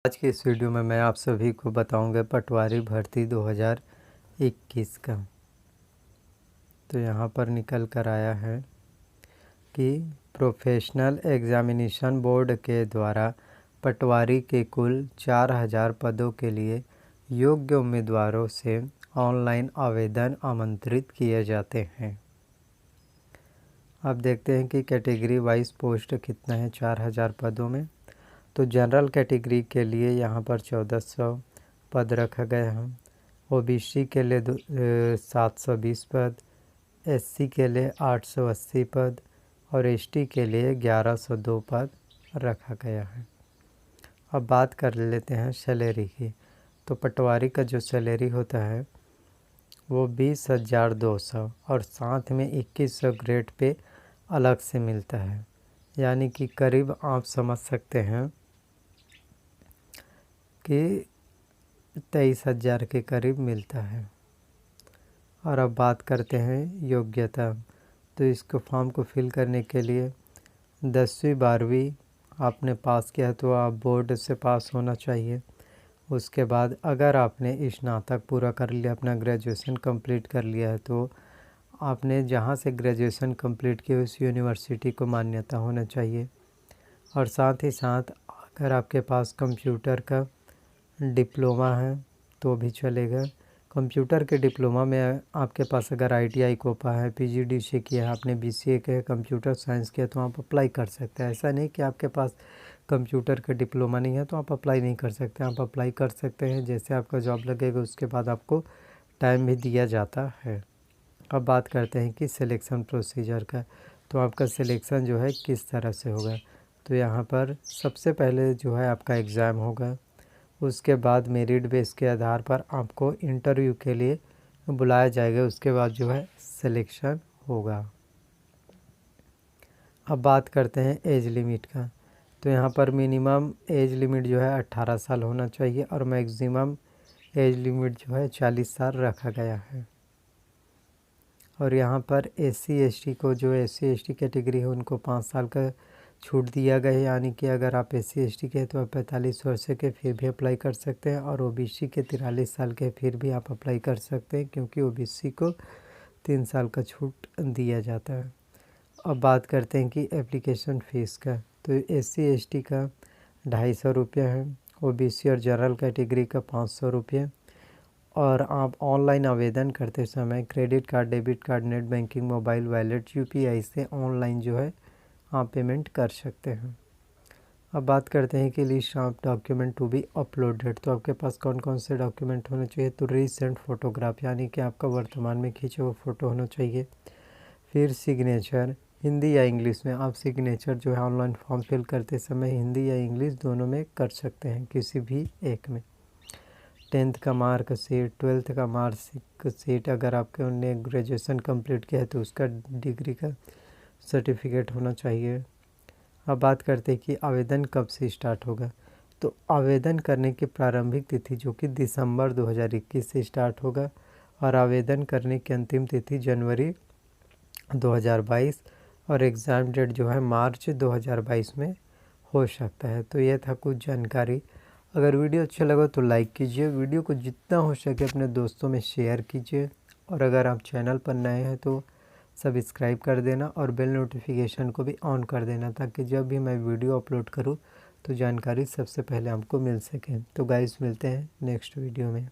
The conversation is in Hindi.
आज की इस वीडियो में मैं आप सभी को बताऊंगा पटवारी भर्ती 2021 का। तो यहाँ पर निकल कर आया है कि प्रोफेशनल एग्जामिनेशन बोर्ड के द्वारा पटवारी के कुल 4000 पदों के लिए योग्य उम्मीदवारों से ऑनलाइन आवेदन आमंत्रित किए जाते हैं। अब देखते हैं कि कैटेगरी वाइज पोस्ट कितना है 4000 पदों में। तो जनरल कैटेगरी के लिए यहाँ पर 1400 पद रखा गया है, ओबीसी के लिए 720 पद, एससी के लिए 880 पद और एसटी के लिए 1102 पद रखा गया है। अब बात कर लेते हैं सैलरी की। तो पटवारी का जो सैलरी होता है वो 20,200 और साथ में 2100 ग्रेड पे अलग से मिलता है, यानी कि करीब आप समझ सकते हैं कि 23,000 के करीब मिलता है। और अब बात करते हैं योग्यता। तो इसको फॉर्म को फिल करने के लिए 10वीं 12वीं आपने पास किया तो आप बोर्ड से पास होना चाहिए। उसके बाद अगर आपने स्नातक पूरा कर लिया, अपना ग्रेजुएशन कंप्लीट कर लिया है, तो आपने जहाँ से ग्रेजुएशन कंप्लीट की उस यूनिवर्सिटी को मान्यता होना चाहिए। और साथ ही साथ अगर आपके पास कंप्यूटर का डिप्लोमा है तो भी चलेगा। कंप्यूटर के डिप्लोमा में आपके पास अगर ITI कोपा है, PGDCA किया है, आपने BCA के कंप्यूटर साइंस किया तो आप अप्लाई कर सकते हैं। ऐसा नहीं कि आपके पास कंप्यूटर का डिप्लोमा नहीं है तो आप अप्लाई नहीं कर सकते, आप अप्लाई कर सकते हैं। जैसे आपका जॉब लगेगा उसके बाद आपको टाइम भी दिया जाता है। अब बात करते हैं कि सिलेक्शन प्रोसीजर का। तो आपका सिलेक्शन जो है किस तरह से होगा। तो यहाँ पर सबसे पहले जो है आपका एग्ज़ाम होगा, उसके बाद मेरिट बेस के आधार पर आपको इंटरव्यू के लिए बुलाया जाएगा, उसके बाद जो है सिलेक्शन होगा। अब बात करते हैं एज लिमिट का। तो यहाँ पर मिनिमम एज लिमिट जो है 18 साल होना चाहिए और मैक्सिमम एज लिमिट जो है 40 साल रखा गया है। और यहाँ पर SC ST को, जो SC ST कैटेगरी है, उनको 5 साल का छूट दिया गया है, यानी कि अगर आप SC ST के तो आप 45 वर्ष के फिर भी अप्लाई कर सकते हैं और OBC के 43 साल के फिर भी आप अप्लाई कर सकते हैं, क्योंकि OBC को 3 साल का छूट दिया जाता है। अब बात करते हैं कि एप्लीकेशन फ़ीस का। तो SC ST का 250 रुपये है, OBC और जनरल कैटेगरी का 500 रुपये। और आप ऑनलाइन आवेदन करते समय credit card, debit card, net banking, mobile wallet, UPI से ऑनलाइन जो है आप पेमेंट कर सकते हैं। अब बात करते हैं कि list of document to be uploaded. तो आपके पास कौन कौन से डॉक्यूमेंट होने चाहिए। तो रीसेंट फ़ोटोग्राफ, यानी कि आपका वर्तमान में खींचा हुआ फ़ोटो होना चाहिए। फिर सिग्नेचर, हिंदी या इंग्लिश में। आप सिग्नेचर जो है ऑनलाइन फॉर्म फिल करते समय हिंदी या इंग्लिश दोनों में कर सकते हैं, किसी भी एक में। 10th का मार्कशीट, 12th का मार्कशीट, अगर आपके उनने ग्रेजुएशन कंप्लीट किया है तो उसका डिग्री का सर्टिफिकेट होना चाहिए। अब बात करते हैं कि आवेदन कब से स्टार्ट होगा। तो आवेदन करने की प्रारंभिक तिथि जो कि दिसंबर 2021 से स्टार्ट होगा और आवेदन करने की अंतिम तिथि जनवरी 2022 और एग्ज़ाम डेट जो है मार्च 2022 में हो सकता है। तो यह था कुछ जानकारी। अगर वीडियो अच्छा लगा तो लाइक कीजिए, वीडियो को जितना हो सके अपने दोस्तों में शेयर कीजिए और अगर आप चैनल पर नए हैं तो सब्सक्राइब कर देना और बेल नोटिफिकेशन को भी ऑन कर देना, ताकि जब भी मैं वीडियो अपलोड करूं तो जानकारी सबसे पहले आपको मिल सके। तो गाइस मिलते हैं नेक्स्ट वीडियो में।